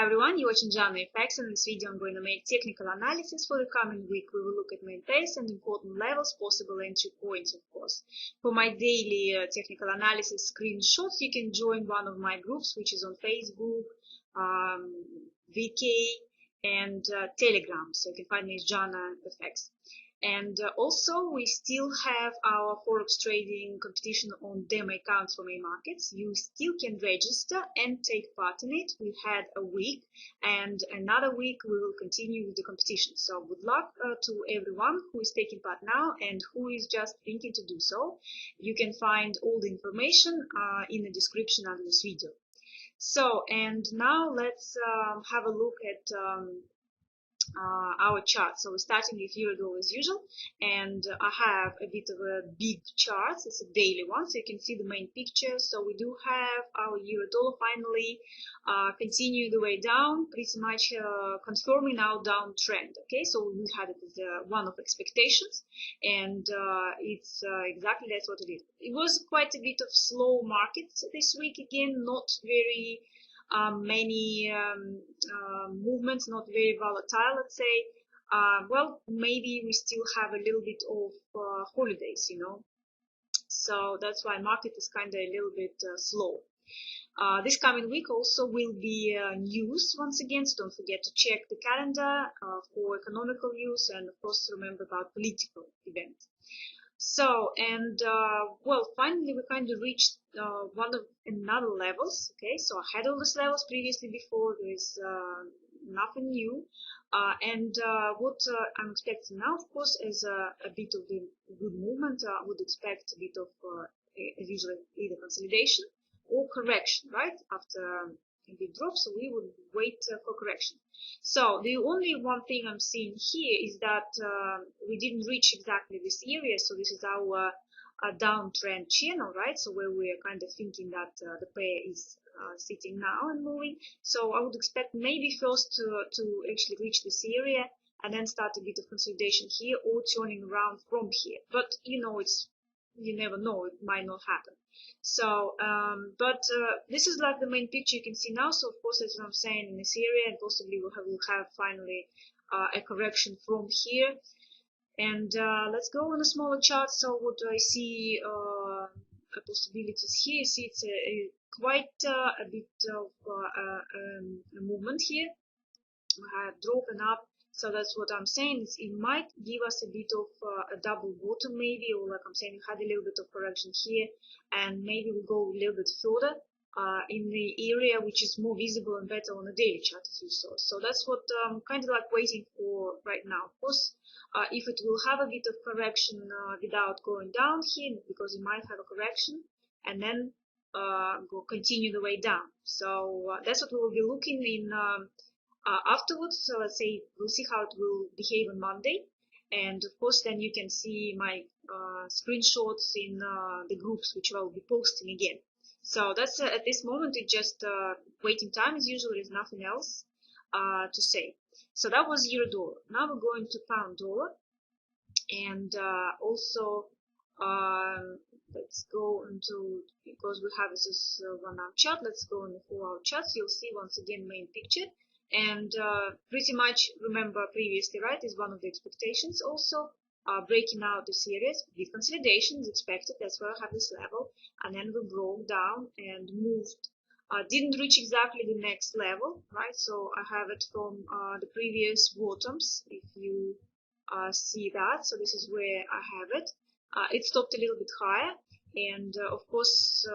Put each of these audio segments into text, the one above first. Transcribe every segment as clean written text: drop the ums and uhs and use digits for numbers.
everyone, you're watching Jana Effects, and in this video I'm going to make technical analysis for the coming week. We will look at main pairs and important levels, possible entry points, of course. For my daily technical analysis screenshots, you can join one of my groups, which is on Facebook, VK, and Telegram. So you can find me as Jana Effects. And also, we still have our Forex trading competition on demo accounts for main markets. You still can register and take part in it. We've had a week, and another week we will continue with the competition. So good luck to everyone who is taking part now and who is just thinking to do so. You can find all the information in the description under this video. So, and now let's have a look at our chart. So we're starting with Eurodollar as usual, and I have a bit of a big chart. It's a daily one, so you can see the main picture. So we do have our Eurodollar finally continue the way down, pretty much confirming our downtrend. Okay, so we had it as one of expectations, and it's exactly that's what it is. It was quite a bit of slow market this week again, not very many movements, not very volatile, let's say. Well, maybe we still have a little bit of holidays, you know. So that's why market is kind of a little bit slow. This coming week also will be news once again, so don't forget to check the calendar for economical news, and of course remember about political events. So, and well, finally we kind of reached one of another levels. Okay, so I had all these levels previously before. There's nothing new, and what I'm expecting now, of course, is a bit of the good movement. I would expect a bit of as usually either consolidation or correction, right, after a big drop. So we would wait for correction. So the only one thing I'm seeing here is that we didn't reach exactly this area. So this is our downtrend channel, right? So where we are kind of thinking that the pair is sitting now and moving. So I would expect maybe first to actually reach this area and then start a bit of consolidation here or turning around from here. But you know, you never know, it might not happen. So but this is like the main picture you can see now. So of course, as I'm saying, in this area, and possibly we'll have finally a correction from here. And let's go on a smaller chart. So what do I see possibilities here? You see it's quite a bit of a movement here. We have dropping up. So that's what I'm saying. It might give us a bit of a double bottom maybe, or like I'm saying, we had a little bit of correction here, and maybe we'll go a little bit further in the area which is more visible and better on the daily chart, as you saw. So that's what I'm kind of like waiting for right now. Of course, if it will have a bit of correction without going down here, because it might have a correction, and then go continue the way down. So that's what we will be looking in afterwards. So let's say we'll see how it will behave on Monday, and of course then you can see my screenshots in the groups which I will be posting again. So that's at this moment it's just waiting time as usual. There's nothing else to say. So that was euro dollar. Now we're going to pound dollar, and also let's go into, because we have this 1 hour chart, let's go in the 4 hour chart. So you'll see once again main picture. And pretty much remember previously, right, is one of the expectations also breaking out the series. The consolidation is expected. That's why I have this level, and then we broke down and moved. Didn't reach exactly the next level, right? So I have it from the previous bottoms, if you see that. So this is where I have it. It stopped a little bit higher, and of course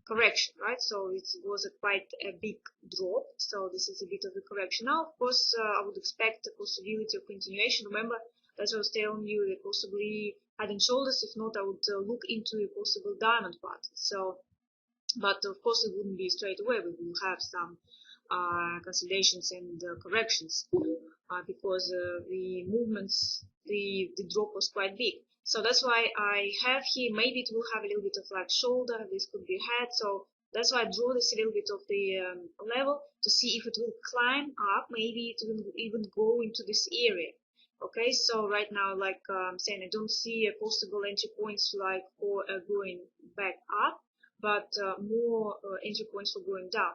correction, right? So it was quite a big drop. So this is a bit of a correction. Now, of course, I would expect a possibility of continuation. Remember, as I was telling you, that possibly head and shoulders. If not, I would look into a possible diamond pattern. So, but of course, it wouldn't be straight away. We will have some consolidations and corrections because the movements, the drop was quite big. So that's why I have here, maybe it will have a little bit of like shoulder, this could be head. So that's why I draw this a little bit of the level to see if it will climb up, maybe it will even go into this area. Okay, so right now, like I'm saying, I don't see a possible entry points like for going back up, but more entry points for going down.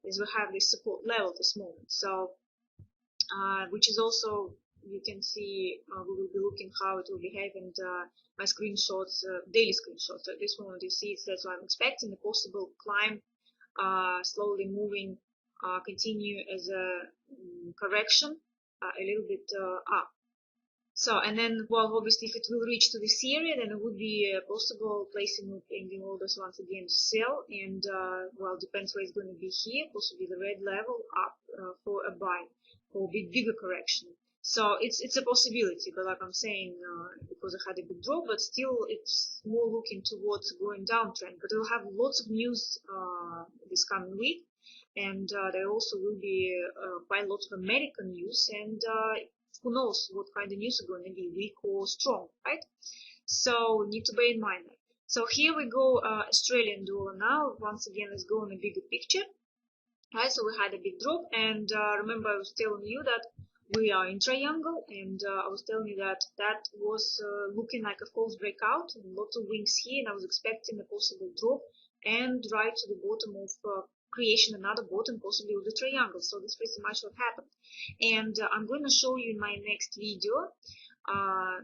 is we have this support level at this moment. So which is also, you can see, we will be looking how it will behave, and my screenshots, daily screenshots. So at this moment you see that's what I'm expecting, a possible climb, slowly moving, continue as a correction, a little bit up. So, and then, well, obviously, if it will reach to this area, then it would be possible placing pending orders once again to sell. And, well, depends where it's going to be here, possibly the red level up for a buy, for a bit bigger correction. So it's a possibility, but like I'm saying, because I had a big drop, but still it's more looking towards going downtrend. But we'll have lots of news this coming week, and there also will be quite a lot of American news, and who knows what kind of news are going to be, weak or strong, right? So need to bear in mind that. So here we go, Australian dollar now. Once again, let's go on a bigger picture. Right, so we had a big drop, and remember I was telling you that we are in triangle, and I was telling you that that was looking like a false breakout, and lots of wings here, and I was expecting a possible drop and right to the bottom of creation another bottom, possibly with the triangle. So that's pretty much what happened. And I'm going to show you in my next video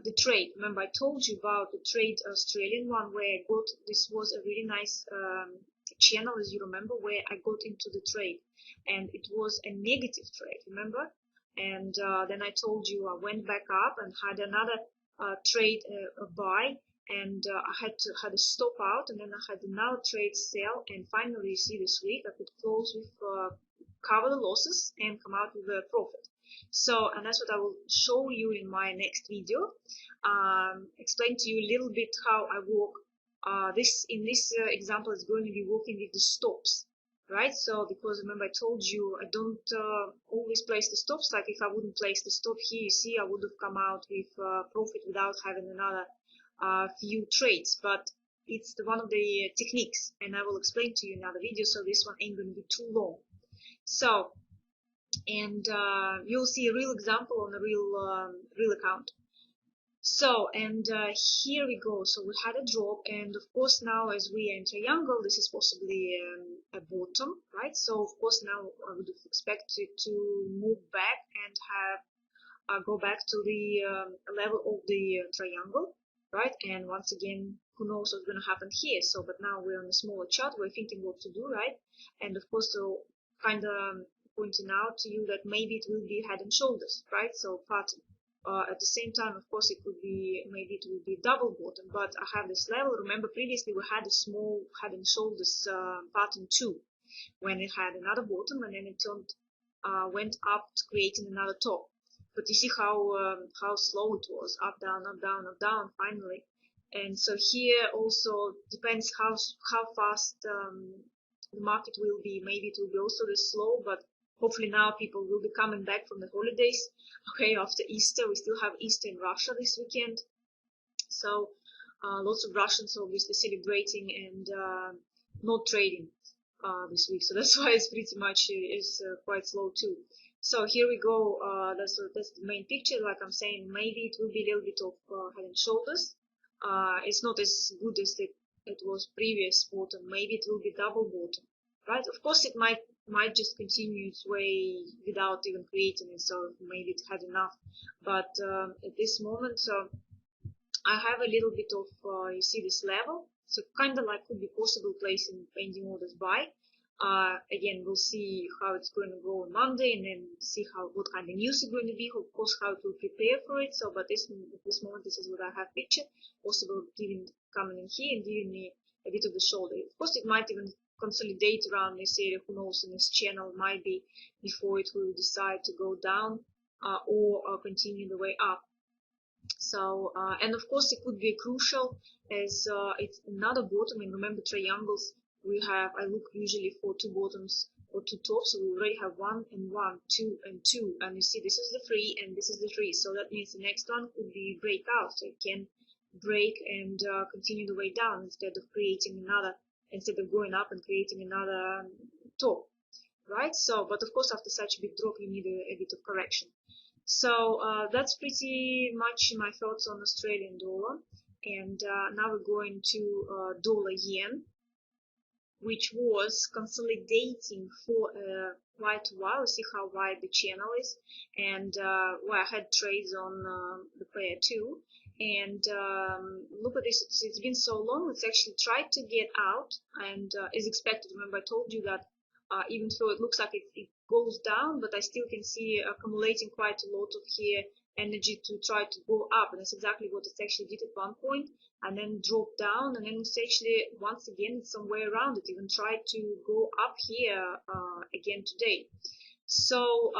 the trade. Remember I told you about the trade, Australian one, where I got, this was a really nice channel, as you remember, where I got into the trade, and it was a negative trade, remember? And then I told you I went back up and had another trade, a buy, and I had a stop out, and then I had another trade sell, and finally, you see, this week I could close with cover the losses and come out with a profit. So, and that's what I will show you in my next video. Explain to you a little bit how I work. In this example is going to be working with the stops, right? So because remember I told you I don't always place the stops. Like if I wouldn't place the stop here, you see I would have come out with profit without having another few trades. But it's one of the techniques, and I will explain to you in another video. So this one ain't going to be too long. So, and you'll see a real example on a real account. So, and here we go. So we had a drop, and of course now as we are in triangle, this is possibly a bottom, right? So of course now I would have expected to move back and have go back to the level of the triangle, right? And once again, who knows what's going to happen here? So, but now we're on a smaller chart, we're thinking what to do, right? And of course, so kind of pointing out to you that maybe it will be head and shoulders, right? So pattern. At the same time, of course, it could be, maybe it will be double bottom, but I have this level. Remember, previously we had a small head and shoulders pattern too, when it had another bottom, and then it turned, went up to creating another top. But you see how slow it was, up, down, up, down, up, down, finally. And so here also depends how fast the market will be. Maybe it will be also this slow, but hopefully now people will be coming back from the holidays. Okay, after Easter, we still have Easter in Russia this weekend. So lots of Russians obviously celebrating and not trading this week. So that's why it's pretty much is quite slow too. So here we go. That's the main picture. Like I'm saying, maybe it will be a little bit of head and shoulders. It's not as good as it was previous bottom. Maybe it will be double bottom, right? Of course, it might just continue its way without even creating it, so maybe it had enough. But at this moment, I have a little bit of, you see this level, so kind of like could be possible placing pending orders buy. Again, we'll see how it's going to go on Monday, and then see what kind of news is going to be, of course, how to prepare for it. So, but at this moment, this is what I have pictured. Possible coming in here and giving me a bit of the shoulder. Of course, it might even consolidate around this area. Who knows? In this channel, might be before it will decide to go down or continue the way up. So, and of course, it could be crucial as it's another bottom. And remember, triangles. I look usually for two bottoms or two tops, so we already have 1 and 1, 2 and 2, and you see this is the 3 and this is the 3, so that means the next one could be breakout, so it can break and continue the way down instead of going up and creating another top, right? So, but of course after such a big drop you need a bit of correction. So that's pretty much my thoughts on Australian dollar, and now we're going to dollar yen. which was consolidating for quite a while. See how wide the channel is, and well, I had trades on the pair too. And look at this, it's been so long. It's actually tried to get out, and as expected. Remember, I told you that even though it looks like it goes down, but I still can see accumulating quite a lot of here energy to try to go up, and that's exactly what it actually did at one point, and then dropped down, and then it's actually once again it's somewhere around it, even tried to go up here again today. So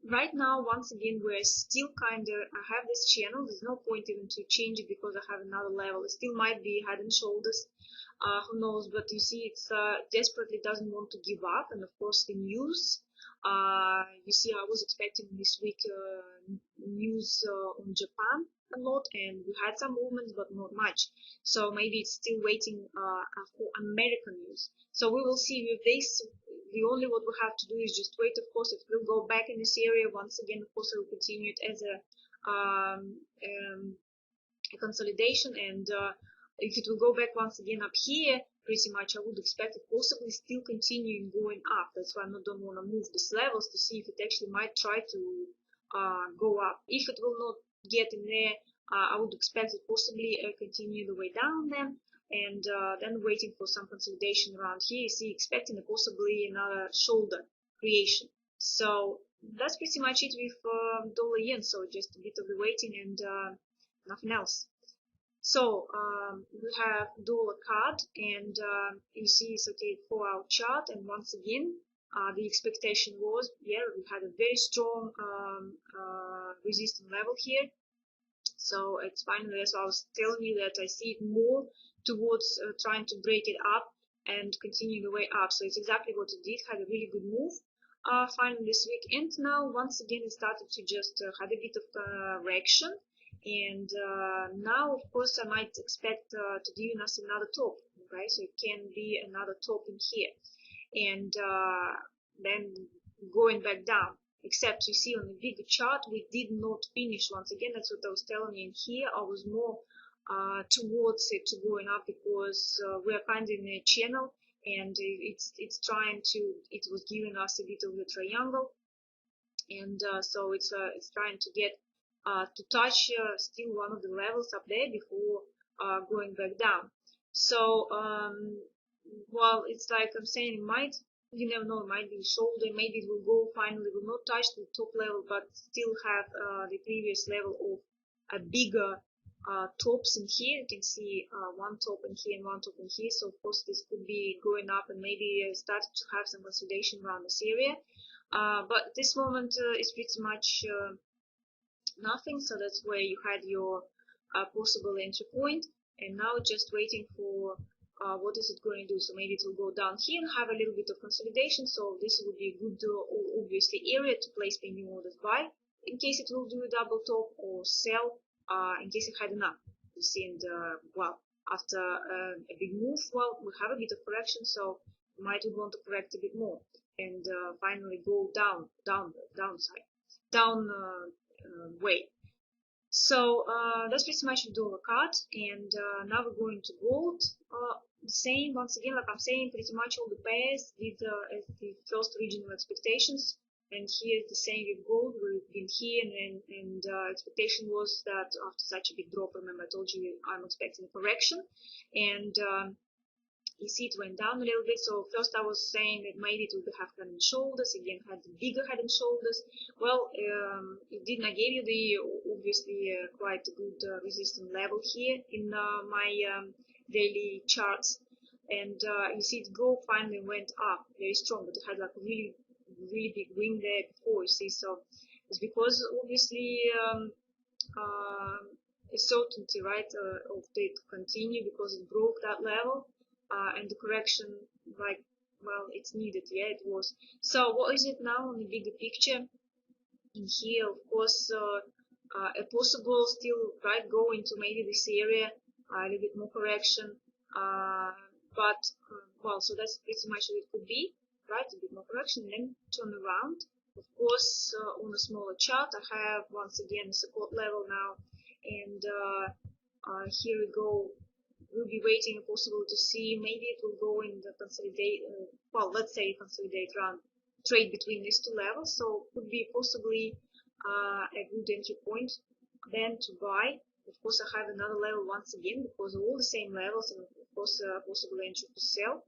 right now, once again, we're still I have this channel. There's no point even to change it because I have another level. It still might be head and shoulders, who knows, but you see it's desperately doesn't want to give up. And of course the news, you see I was expecting this week news on Japan a lot, and we had some movements but not much, so maybe it's still waiting for American news. So we will see with this. The only what we have to do is just wait. Of course, if we'll go back in this area once again, of course I will continue it as a consolidation, and if it will go back once again up here, pretty much I would expect it possibly still continuing going up. That's why I don't want to move these levels to see if it actually might try to go up. If it will not get in there, I would expect it possibly continue the way down and then waiting for some consolidation around here. You see, expecting possibly another shoulder creation. So that's pretty much it with dollar yen. So just a bit of the waiting and nothing else. So we have dollar card, and you see it's okay 4-hour chart, and once again the expectation was, yeah, we had a very strong resistance level here. So it's finally, that's why I was telling you that I see it more towards trying to break it up and continue the way up. So it's exactly what it did, had a really good move finally this week, and now once again it started to just had a bit of correction. And now, of course, I might expect to give us another top, okay? So it can be another top in here, and then going back down. Except you see on the bigger chart, we did not finish. Once again, that's what I was telling you. In here, I was more towards it to going up because we are kind of in a channel, and it's trying to. It was giving us a bit of a triangle, and so it's trying to get to touch still one of the levels up there before going back down. So well, it's like I'm saying, it might, you never know, it might be shoulder, maybe it will go finally, will not touch the top level, but still have the previous level of a bigger tops in here. You can see one top in here and one top in here. So of course this could be going up and maybe start to have some consolidation around this area. But this moment is pretty much nothing, so that's where you had your possible entry point, and now just waiting for what is it going to do. So maybe it will go down here and have a little bit of consolidation, so this would be a good obviously area to place pending orders buy in case it will do a double top, or sell in case it had enough. You see, and well, after a big move, well, we have a bit of correction, so you might want to correct a bit more and finally go downside down way. So that's pretty much the dollar card, and now we're going to gold. The same, once again, like I'm saying, pretty much all the pairs did as the first regional expectations, and here the same with gold. We've been here, and expectation was that after such a big drop, remember I told you I'm expecting a correction, and you see it went down a little bit. So first I was saying that maybe it would have head and shoulders, again had the bigger head and shoulders. Well, it didn't. I gave you the obviously quite a good resistance level here in my daily charts, and you see it go finally went up very strong, but it had like a really big wing there before, you see. So it's because obviously a certainty, right, of it to continue, because it broke that level. And the correction, like, well, it's needed, yeah, it was. So what is it now on the bigger picture? In here, of course, a possible still, right, go into maybe this area, a little bit more correction, but, well, so that's pretty much what it could be, right, a bit more correction, and then turn around. Of course, on a smaller chart, I have, once again, a support level now, and here we go we'll be waiting possible to see maybe it will go in the consolidate, well, let's say consolidate run trade between these two levels. So could be possibly a good entry point then to buy. Of course, I have another level once again because of all the same levels, and of course, possible entry to sell,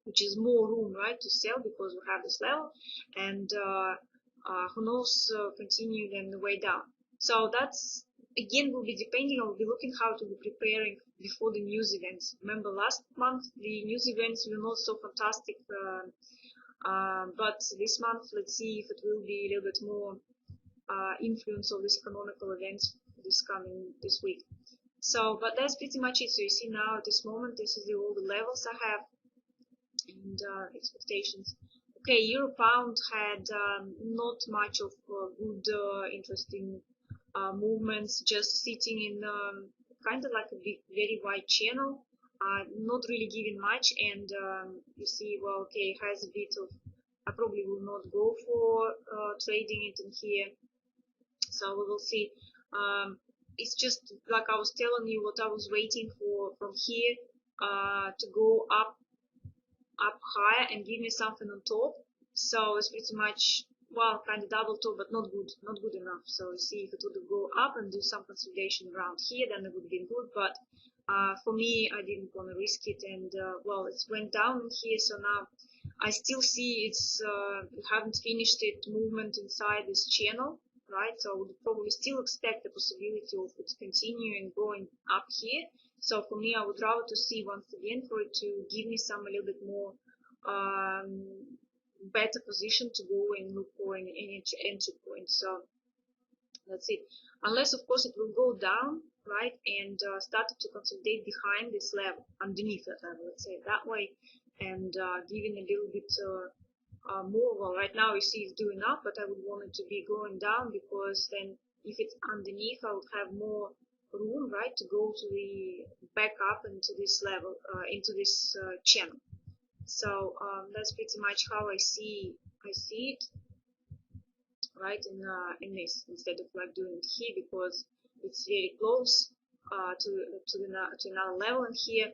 which is more room, right, to sell because we have this level, and who knows, continue then the way down. So that's again will be depending. I will be looking how to be preparing before the news events. Remember last month the news events were not so fantastic, but this month let's see if it will be a little bit more influence of these economical events this week. So, but that's pretty much it. So you see now at this moment, this is all the levels I have and expectations. Okay, Euro Pound had not much of good, interesting movements, just sitting in kind of like a big, very wide channel, not really giving much. And you see, well, okay, has a bit of. I probably will not go for trading it in here. So we will see. It's just like I was telling you what I was waiting for from here to go up higher and give me something on top. So it's pretty much, well, kind of double top, but not good enough. So you see, if it would go up and do some consolidation around here, then it would be good. But for me, I didn't want to risk it, and well, it went down here. So now I still see it's haven't finished it movement inside this channel, right? So I would probably still expect the possibility of it continuing going up here. So for me, I would rather to see once again for it to give me some a little bit more better position to go and look for an entry point. So that's it. Unless of course it will go down, right, and start to consolidate behind this level, underneath that level, let's say it that way, and giving a little bit more. Well, right now you see it's doing up, but I would want it to be going down, because then if it's underneath, I would have more room, right, to go to the back up into this level, into this channel. So that's pretty much how I see it, right, in this, instead of like doing it here, because it's very close to another level in here.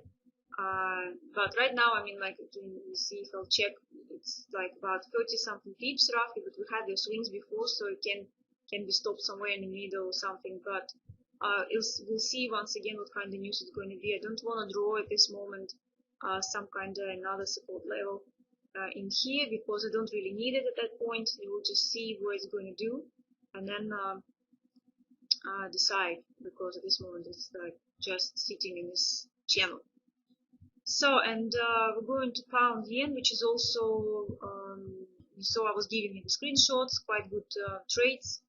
But right now, I mean, like, you see, if I'll check, it's like about 30 something pips roughly, but we had the swings before, so it can be stopped somewhere in the middle or something. But we'll see once again what kind of news it's going to be. I don't want to draw at this moment some kind of another support level in here, because I don't really need it at that point. You will just see what it's going to do, and then decide, because at this moment it's like just sitting in this channel. So, and we're going to pound yen, which is also, so I was giving you the screenshots, quite good trades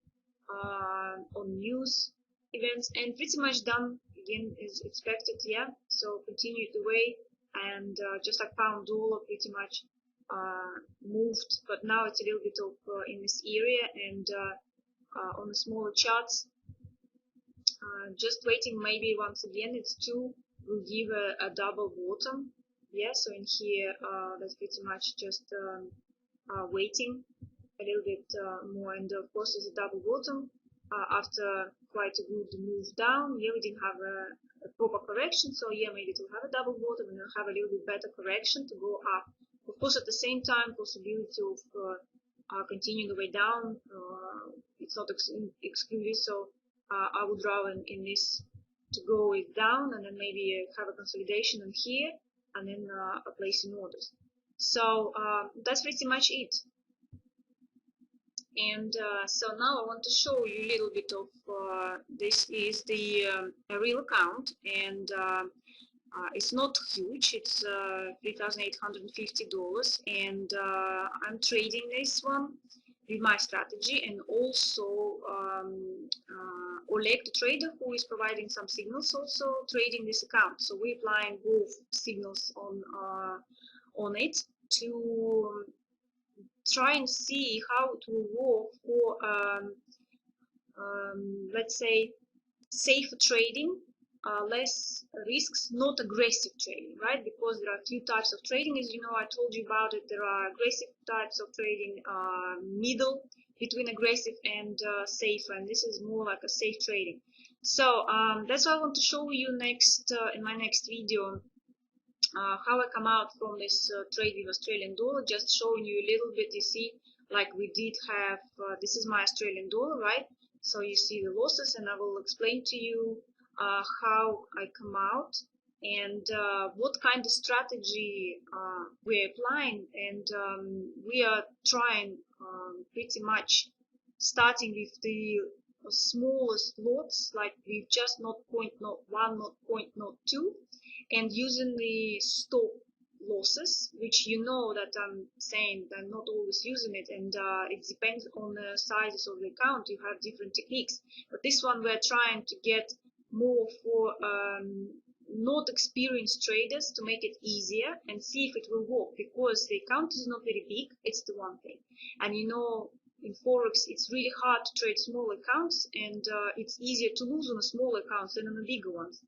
on news events, and pretty much done again as expected, yeah. So continue the way, and just like pound dollar pretty much moved, but now it's a little bit of in this area, and on the smaller charts, just waiting. Maybe once again it's two will give a double bottom, yeah. So in here that's pretty much just waiting a little bit more, and of course there's a double bottom after quite a good move down. Yeah, we didn't have a proper correction, so yeah, maybe it will have a double bottom and then have a little bit better correction to go up. Of course, at the same time, possibility of continuing the way down, it's not excluded. So I would rather in this to go it down, and then maybe have a consolidation in here, and then placing orders. So that's pretty much it. And so now I want to show you a little bit of this is the real account, and it's not huge. It's $3,850, and I'm trading this one with my strategy, and also Oleg, the trader, who is providing some signals, also trading this account. So we're applying both signals on it to try and see how it will work for let's say safer trading, less risks, not aggressive trading, right? Because there are a few types of trading, as you know, I told you about it. There are aggressive types of trading, middle between aggressive and safer, and this is more like a safe trading. So that's what I want to show you next in my next video. How I come out from this trade with Australian dollar, just showing you a little bit. You see, like we did have, this is my Australian dollar, right? So you see the losses, and I will explain to you how I come out and what kind of strategy we're applying. And we are trying pretty much starting with the smallest lots, like with just not point not one, not point not two, and using the stop losses, which you know that I'm saying that I'm not always using it, and it depends on the sizes of the account. You have different techniques, but this one we're trying to get more for not experienced traders to make it easier and see if it will work, because the account is not very big. It's the one thing, and you know, in Forex, it's really hard to trade small accounts, and it's easier to lose on the small accounts than on the bigger ones.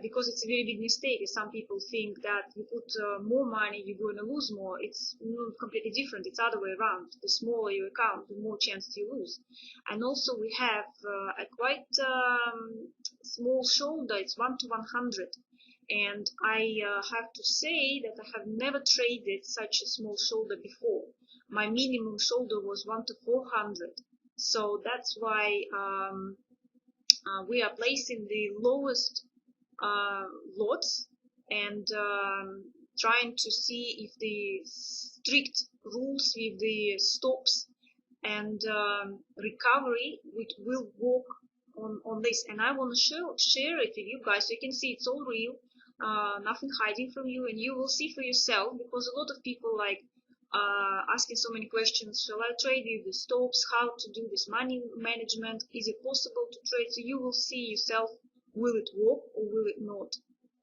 Because it's a very big mistake. Some people think that you put more money, you're going to lose more. It's completely different. It's the other way around. The smaller your account, the more chances you lose. And also we have a quite small shoulder. It's 1 to 100. And I have to say that I have never traded such a small shoulder before. My minimum shoulder was 1 to 400. So that's why we are placing the lowest lots and trying to see if the strict rules with the stops and recovery which will work on this. And I want to share it with you guys so you can see it's all real, nothing hiding from you, and you will see for yourself, because a lot of people like asking so many questions. Shall I trade with the stops? How to do this money management? Is it possible to trade? So you will see yourself, will it work or will it not?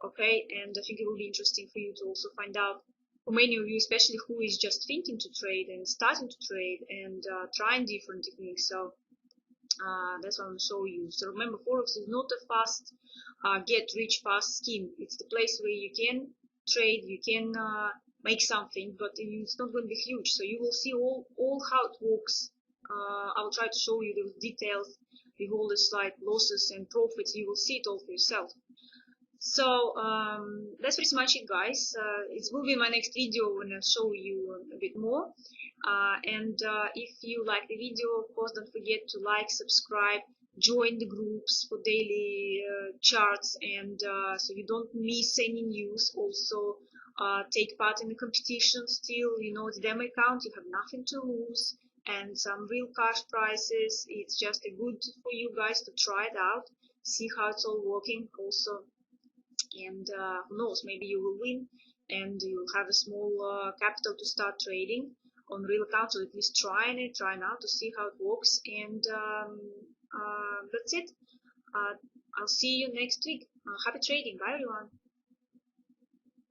Okay, and I think it will be interesting for you to also find out, for many of you, especially who is just thinking to trade and starting to trade and trying different techniques. So that's what I'm going to show you. So remember, Forex is not a fast get rich fast scheme. It's the place where you can trade, you can make something, but it's not going to be huge. So you will see all how it works. I'll try to show you those details with all the like losses and profits. You will see it all for yourself. So that's pretty much it, guys. It will be my next video when I show you a bit more. If you like the video, of course, don't forget to like, subscribe, join the groups for daily charts, and so you don't miss any news. Also, take part in the competition. Still, you know, it's demo account. You have nothing to lose, and some real cash prices. It's just a good for you guys to try it out, see how it's all working. Also. And who knows, maybe you will win and you'll have a small capital to start trading on real accounts, or at least trying out to see how it works. And that's it. I'll see you next week. Happy trading. Bye, everyone.